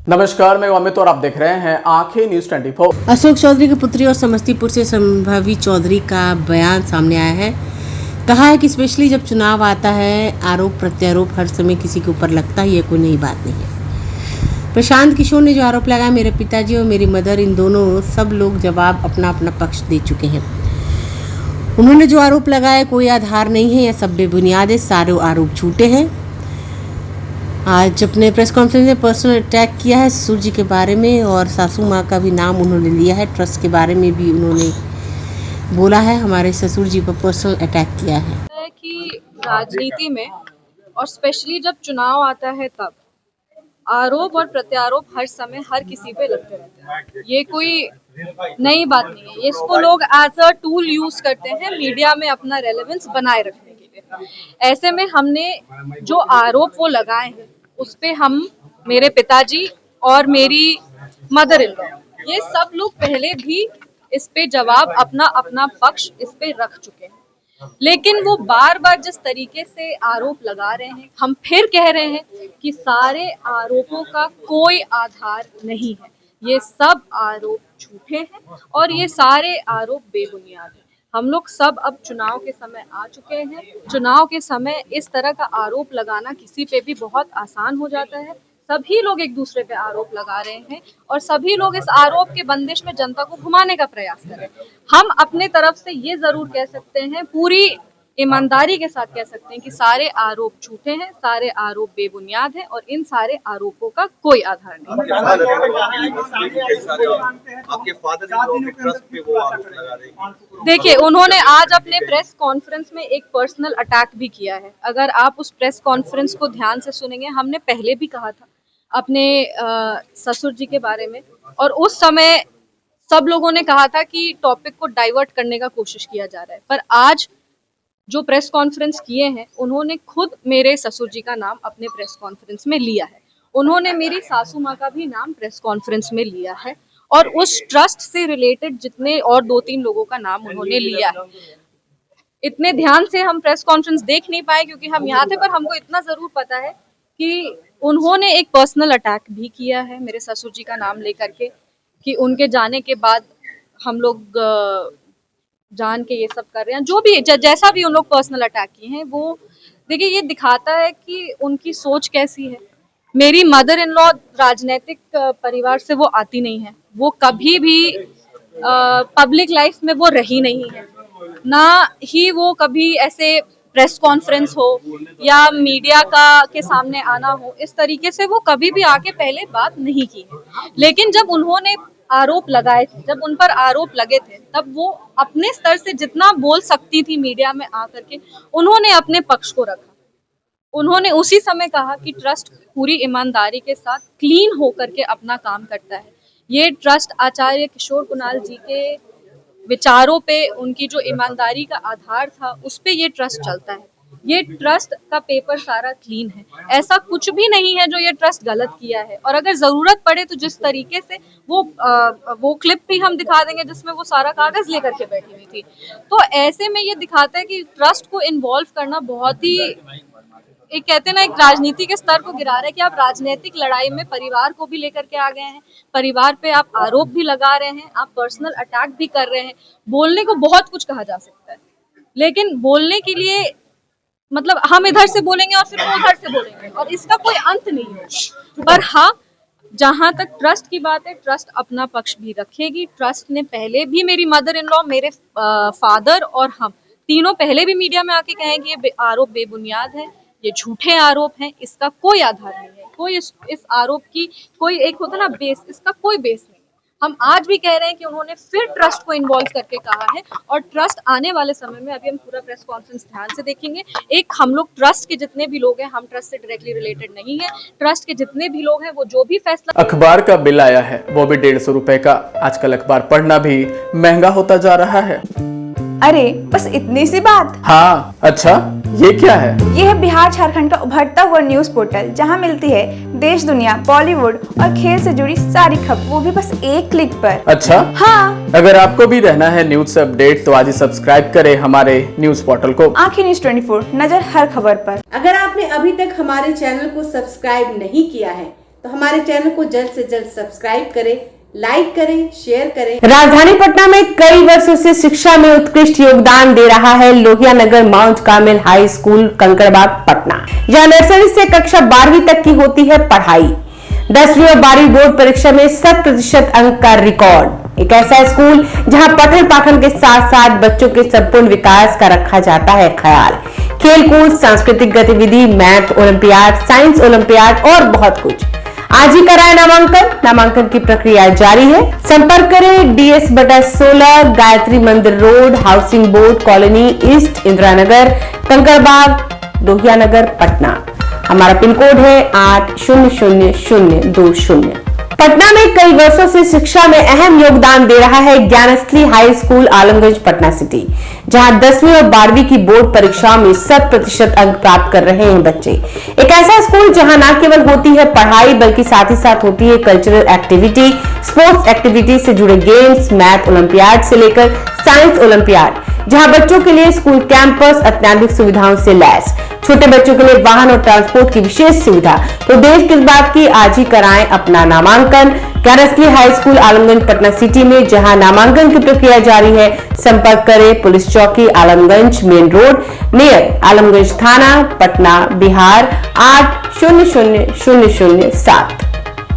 नमस्कार, मैं अमित और आप देख रहे हैं आंखें न्यूज 24। अशोक चौधरी की पुत्री और समस्तीपुर से संभावी चौधरी का बयान सामने आया है। कहा है कि स्पेशली जब चुनाव आता है, आरोप प्रत्यारोप हर समय किसी के ऊपर लगता है, ये कोई नई बात नहीं है। प्रशांत किशोर ने जो आरोप लगाया, मेरे पिताजी और मेरी मदर, इन दोनों सब लोग जवाब अपना अपना पक्ष दे चुके हैं। उन्होंने जो आरोप लगाया कोई आधार नहीं है, यह सब बेबुनियाद है, सारे आरोप झूठे हैं। आज अपने प्रेस कॉन्फ्रेंस में पर्सनल अटैक किया है ससुर जी के बारे में, और सासू माँ का भी नाम उन्होंने लिया है। ट्रस्ट के बारे में भी उन्होंने बोला है, हमारे ससुर जी पर पर्सनल अटैक किया है। कि राजनीति में और स्पेशली जब चुनाव आता है तब आरोप और प्रत्यारोप हर समय हर किसी पे लगते रहते हैं। ये कोई नई बात नहीं है। इसको लोग एज अ टूल यूज करते हैं मीडिया में अपना रेलेवेंस बनाए रखने के लिए। ऐसे में हमने जो आरोप वो लगाए हैं उस पे हम, मेरे पिताजी और मेरी मदर इन लॉ, ये सब लोग पहले भी इस पे जवाब अपना अपना पक्ष इस पे रख चुके हैं। लेकिन वो बार बार जिस तरीके से आरोप लगा रहे हैं, हम फिर कह रहे हैं कि सारे आरोपों का कोई आधार नहीं है। ये सब आरोप झूठे हैं और ये सारे आरोप बेबुनियाद हैं। हम लोग सब अब चुनाव के समय आ चुके हैं। चुनाव के समय इस तरह का आरोप लगाना किसी पे भी बहुत आसान हो जाता है। सभी लोग एक दूसरे पे आरोप लगा रहे हैं और सभी लोग इस आरोप के बंदिश में जनता को घुमाने का प्रयास कर रहे हैं। हम अपने तरफ से ये जरूर कह सकते हैं, पूरी ईमानदारी के साथ कह सकते हैं कि सारे आरोप झूठे हैं, सारे आरोप बेबुनियाद हैं और इन सारे आरोपों का कोई आधार नहीं है। आपके फादर ट्रस्ट पे वो आरोप लगा रहे हैं। देखिए, उन्होंने आज अपने प्रेस कॉन्फ्रेंस में एक पर्सनल अटैक भी किया है। अगर आप उस प्रेस कॉन्फ्रेंस को ध्यान से सुनेंगे, हमने पहले भी कहा था अपने ससुर जी के बारे में, और उस समय सब लोगों ने कहा था कि टॉपिक को डाइवर्ट करने का कोशिश किया जा रहा है। पर आज जो प्रेस कॉन्फ्रेंस किए हैं, उन्होंने खुद मेरे ससुर जी का नाम अपने प्रेस कॉन्फ्रेंस में लिया है। उन्होंने मेरी सासू माँ का भी नाम प्रेस कॉन्फ्रेंस में लिया है और उस ट्रस्ट से रिलेटेड जितने और 2-3 लोगों का नाम उन्होंने लिया है। इतने ध्यान से हम प्रेस कॉन्फ्रेंस देख नहीं पाए क्योंकि हम यहाँ थे, पर हमको इतना जरूर पता है कि उन्होंने एक पर्सनल अटैक भी किया है मेरे ससुर जी का नाम लेकर के, कि उनके जाने के बाद हम लोग जान के ये सब कर रहे हैं। जो भी जैसा भी उन लोग पर्सनल अटैक किए हैं, वो देखिए ये दिखाता है कि उनकी सोच कैसी है। मेरी मदर इन लॉ राजनीतिक परिवार से वो आती नहीं है। वो कभी भी पब्लिक लाइफ में वो रही नहीं है, ना ही वो कभी ऐसे प्रेस कॉन्फ्रेंस हो या मीडिया के सामने आना हो, इस तरीके से वो कभी भी आके पहले बात नहीं की है। लेकिन जब उन्होंने आरोप लगाए थे, जब उन पर आरोप लगे थे, तब वो अपने स्तर से जितना बोल सकती थी मीडिया में आकर के, उन्होंने अपने पक्ष को रखा। उन्होंने उसी समय कहा कि ट्रस्ट पूरी ईमानदारी के साथ क्लीन होकर के अपना काम करता है। ये ट्रस्ट आचार्य किशोर कुणाल जी के विचारों पे, उनकी जो ईमानदारी का आधार था, उस पे ये ट्रस्ट चलता है। ये ट्रस्ट का पेपर सारा क्लीन है। ऐसा कुछ भी नहीं है जो ये ट्रस्ट गलत किया है। और अगर जरूरत पड़े तो जिस तरीके से वो क्लिप भी हम दिखा देंगे जिसमें वो सारा कागज लेकर के बैठी हुई थी। तो ऐसे में ये दिखाता है कि ट्रस्ट को इन्वॉल्व करना बहुत ही, एक कहते हैं ना, एक राजनीति के स्तर को गिरा रहा है कि आप राजनीतिक लड़ाई में परिवार को भी लेकर के आ गए हैं। परिवार पे आप आरोप भी लगा रहे हैं, आप पर्सनल अटैक भी कर रहे हैं। बोलने को बहुत कुछ कहा जा सकता है, लेकिन बोलने के लिए मतलब हम इधर से बोलेंगे और फिर वो उधर से बोलेंगे और इसका कोई अंत नहीं होगा। पर हाँ, जहां तक ट्रस्ट की बात है, ट्रस्ट अपना पक्ष भी रखेगी। ट्रस्ट ने पहले भी, मेरी मदर इन लॉ, मेरे फादर और हम तीनों पहले भी मीडिया में आके कहें कि ये आरोप बेबुनियाद है, ये झूठे आरोप हैं, इसका कोई आधार नहीं है। कोई इस आरोप की कोई, एक होता ना बेस, इसका कोई बेस नहीं। हम आज भी कह रहे हैं कि उन्होंने फिर ट्रस्ट को इन्वॉल्व करके कहा है और ट्रस्ट आने वाले समय में, अभी हम पूरा प्रेस कॉन्फ्रेंस ध्यान से देखेंगे। एक, हम लोग ट्रस्ट के जितने भी लोग हैं, हम ट्रस्ट से डायरेक्टली रिलेटेड नहीं है। ट्रस्ट के जितने भी लोग हैं, वो जो भी फैसला, अखबार का बिल आया है वो भी 150 रुपए का। आजकल अखबार पढ़ना भी महंगा होता जा रहा है। अरे बस इतनी सी बात। हाँ, अच्छा, ये क्या है? ये है बिहार झारखंड का उभरता हुआ न्यूज पोर्टल, जहां मिलती है देश दुनिया, बॉलीवुड और खेल से जुड़ी सारी खबर, वो भी बस एक क्लिक पर। अच्छा, हाँ। अगर आपको भी रहना है न्यूज से अपडेट, तो आज ही सब्सक्राइब करें हमारे न्यूज पोर्टल को। आंखें न्यूज 24, नजर हर खबर पर। अगर आपने अभी तक हमारे चैनल को सब्सक्राइब नहीं किया है तो हमारे चैनल को जल्द से जल्द सब्सक्राइब करें, लाइक करें, शेयर करें। राजधानी पटना में कई वर्षों से शिक्षा में उत्कृष्ट योगदान दे रहा है Lohia Nagar Mount Carmel High School Kankarbagh Patna. यह नर्सरी से कक्षा 12वीं तक की होती है पढ़ाई। 10वीं और 12वीं बोर्ड परीक्षा में 100% अंक का रिकॉर्ड। एक ऐसा स्कूल जहां पठन पाठन के साथ साथ बच्चों के संपूर्ण विकास का रखा जाता है ख्याल। खेलकूद, सांस्कृतिक गतिविधि, मैथ ओलंपियाड, साइंस ओलंपियाड और बहुत कुछ। आज ही कराए नामांकन की प्रक्रिया जारी है। संपर्क करें DS/16 Gayatri Mandir Road, Housing Board Colony East, Indira Nagar, Kankarbagh, Lohia Nagar, Patna. हमारा पिन कोड है 800020। पटना में कई वर्षों से शिक्षा में अहम योगदान दे रहा है Gyansthali high school Alamganj Patna city, जहां 10वीं और 12वीं की बोर्ड परीक्षाओं में 100% अंक प्राप्त कर रहे हैं बच्चे। एक ऐसा स्कूल जहां न केवल होती है पढ़ाई बल्कि साथ ही साथ होती है कल्चरल एक्टिविटी, स्पोर्ट्स एक्टिविटी से जुड़े गेम्स, मैथ ओलंपियाड से लेकर साइंस ओलंपियाड, जहां बच्चों के लिए स्कूल कैंपस अत्याधुनिक सुविधाओं से लैस, छोटे बच्चों के लिए वाहन और ट्रांसपोर्ट की विशेष सुविधा। तो देर किस बात की, आज ही कराएं अपना नामांकन Gyansthali high school Alamganj Patna city में, जहां नामांकन की प्रक्रिया जारी है। संपर्क करें पुलिस चौकी Alamganj main road near Alamganj थाना, पटना, बिहार 800007।